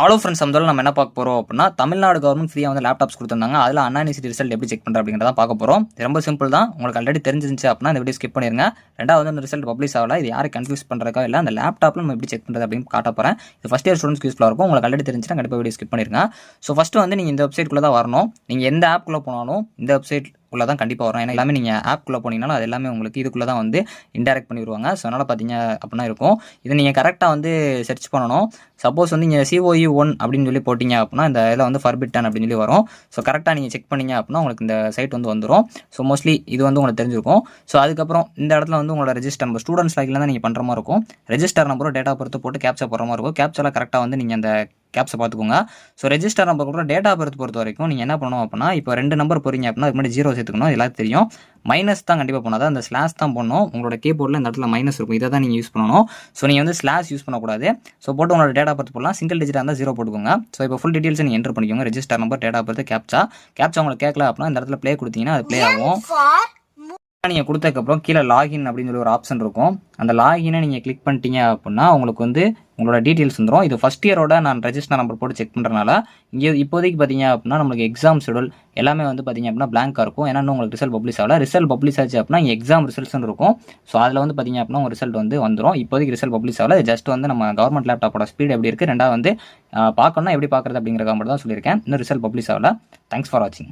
Hello friends, நம்ம என்ன பார்க்க போகிறோம் அப்படின்னா, தமிழ்நாடு கவர்மெண்ட் ஃப்ரீயாக வந்து லேப்டாப்ஸ் கொடுத்துருந்தாங்க. அதில் அண்ணா யூனிவர்சிட்டி ரிசல்ட் எப்படி செக் பண்ணுறது அப்படிங்கிறத பார்க்க போகிறோம். ரொம்ப சிம்பிள் தான். உங்களுக்கு ஆல்ரெடி தெரிஞ்சிருந்துச்சு அப்படின்னா இந்த வீடியோ ஸ்கிப் பண்ணிருங்க. ரெண்டாவது அந்த ரிசல்ட் பப்ளிஷ் ஆகல. இது யாரை கன்ஃபியூஸ் பண்ணுறக்கா இல்லை அந்த லேப்டாப்பில் நம்ம எப்படி செக் பண்ணுறது அப்படின்னு காட்ட போகிறேன். இது ஃபஸ்ட் இயர் ஸ்டூடெண்ட்ஸ்க்கு யூஸ்ஃபுல்லாக இருக்கும். உங்களுக்கு ஆல்ரெடி தெரிஞ்சுன்னா கண்டிப்பாக வீடியோ ஸ்கிப் பண்ணிருங்க. ஸோ ஃபஸ்ட்டு வந்து நீங்கள் இந்த வெப்சைட்குள்ளே தான் வரணும். நீங்கள் எந்த ஆப்குள்ளே போனாலும் இந்த வெப்சைட் உள்ள தான் கண்டிப்பாக வரும். ஏன்னா எல்லாமே நீங்கள் ஆப்குள்ளே போனீங்கன்னா அது எல்லாமே உங்களுக்கு இதுக்குள்ளே தான் வந்து இன்டெரக்ட் பண்ணிடுவாங்க. ஸோ அதனால் பார்த்தீங்க அப்படின்னா இருக்கும். இது நீங்கள் கரெக்டாக வந்து சர்ச் பண்ணணும். சப்போஸ் வந்து நீங்கள் COE1 அப்படின்னு சொல்லி போட்டிங்க அப்படின்னா இந்த இதில் வந்து ஃபர்பிட்டன் அப்படின்னு சொல்லி வரும். ஸோ கரெக்டாக நீங்கள் செக் பண்ணிங்க அப்படின்னா உங்களுக்கு இந்த சைட் வந்து வந்துடும். ஸோ மோஸ்ட்லி இது வந்து உங்களுக்கு தெரிஞ்சிருக்கும். ஸோ அதுக்கப்புறம் இந்த இடத்துல வந்து உங்களோட ரெஜிஸ்டர் நம்பர் ஸ்டூடெண்ட்ஸ் லைக்கில் தான் நீங்கள் பண்ணுற மாதிரி இருக்கும். ரெஜிஸ்டர் நம்பரும் டேட்டா பொறுத்து போட்டு கேப்சா போடுற மாதிரி இருக்கும். கேப்சாவில் கரெக்டாக வந்து நீங்கள் அந்த கேப்ஸை பார்த்துக்கோங்க. ஸோ ரெஜிஸ்டர் நம்பர் கூட டேட்டா பர்த் பொறுத்த வரைக்கும் நீங்கள் என்ன பண்ணணும் அப்படின்னா, இப்போ 2 நம்பர் போகிறீங்க அப்படின்னா அதுக்கு முன்னாடி 0 சேர்த்துக்கணும். எல்லாத்துக்கும் தெரியும். மைனஸ் தான் கண்டிப்பாக போனது. அந்த ஸ்லாஷ் தான் போடணும். உங்களோட கீபோர்டில் இந்த இடத்துல மைனஸ் இருக்கும். இதை தான் நீங்கள் யூஸ் பண்ணணும். ஸோ நீங்கள் வந்து ஸ்லாஷ் யூஸ் பண்ணக்கூடாது. ஸோ போட்டு உங்களோட டேட்டா பர்த் போடலாம். சிங்கிள் டிஜிட்டாக இருந்தால் 0 போட்டுக்கோங்க. ஸோ இப்போ ஃபுல் டீட்டெயில்ஸ் நீங்கள் என்டர் பண்ணிக்கோங்க. Register number, data birth, captcha உங்களுக்கு கேட்கல அப்படின்னா இந்த இடத்துல ப்ளே கொடுத்தீங்கன்னா அது ப்ளே ஆகும். நீங்கள் கொடுத்ததுக்கப்புறம் கீழே லாகின் அப்படின்னு சொல்லி ஒரு ஆப்ஷன் இருக்கும். அந்த லாகினை நீங்கள் கிளிக் பண்ணிட்டீங்க அப்படின்னா உங்களுக்கு வந்து உங்களோட டீட்டெயில்ஸ் வந்துடும். இது ஃபஸ்ட் இயரோட நான் ரெஜிஸ்டர் நம்பர் போட்டு செக் பண்ணுறதுனால இங்கே இப்போதைக்கு பார்த்தீங்க அப்படின்னா நம்மளுக்கு எக்ஸாம் ஷெடியூல் எல்லாமே வந்து பார்த்தீங்க அப்படின்னா பிளாங்காக இருக்கும். ஏன்னா உங்களுக்கு ரிசல்ட் பப்ளிஷ் ஆகல. ரிசல்ட் பப்ளிஷ் ஆச்சு அப்படின்னா இங்கே எக்ஸாம் ரிசல்ட்ஸ்னு இருக்கும். ஸோ அதில் வந்து பார்த்தீங்க அப்படின்னா உங்கள் ரிசல்ட் வந்து வந்துடும். இப்போதைக்கு ரிசல்ட் பப்ளிஷ் ஆகல. ஜஸ்ட் வந்து நம்ம கவர்மெண்ட் லேப்டாப்போட ஸ்பீட் எப்படி இருக்குது, ரெண்டாவது வந்து பார்க்கணும்னா எப்படி பார்க்குறது அப்படிங்கிற மட்டும் தான் சொல்லியிருக்கேன். இன்னும் ரிசல்ட் பப்ளிஷ் ஆகல. தேங்க்ஸ் ஃபார் வாட்சிங்.